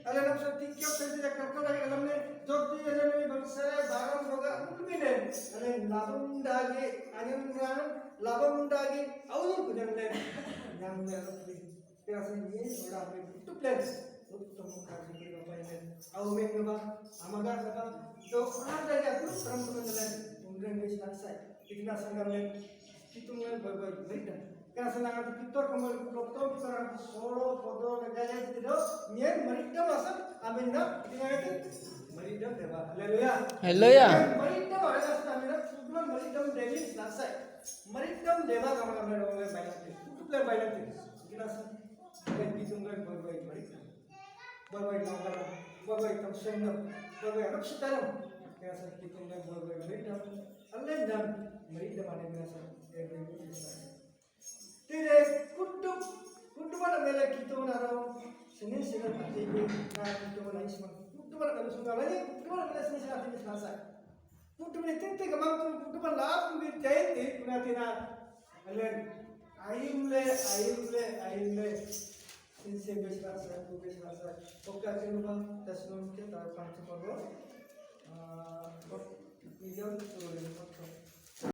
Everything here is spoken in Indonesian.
Alam mo sa tikyo sa direktor ko lagi alam ni Jordi alam ni bangsa barang boga mungkin alam labang dagi alam labang dagi awal ko yang meron kaya sa niya wala may itu plan uttom kasi ko pa yan awal nga ba amaga sa ba do ada ya tu perempuan dalam unggang guys nasai itina sanggam hitungan baik kaya sa nangat pitor kembali ke doktor kita orang solo foto negara itu niat mereka masa amin na itinga itu mereka deba Hallelujah. mereka ada amin na sebelum mereka dewi nasai mereka deba kamar orang banyak itu plan banyak kita sa hitungan baik mereka baik langgar baik tamsenda baik apa sih tahu kaya sa hitungan baik mereka Allah dan mereka mana biasa Tidak kudu mana mela kita menaro seni mati na kita mana isman kudu mana mela sungai lagi kudu mana mela seni hati selasa kudu mana tente gamam tu kudu mana lap mungkin jahit ti kuna tina alen ayumle seni selasa oke kita tasnom kita tahu pancu perlu milion turun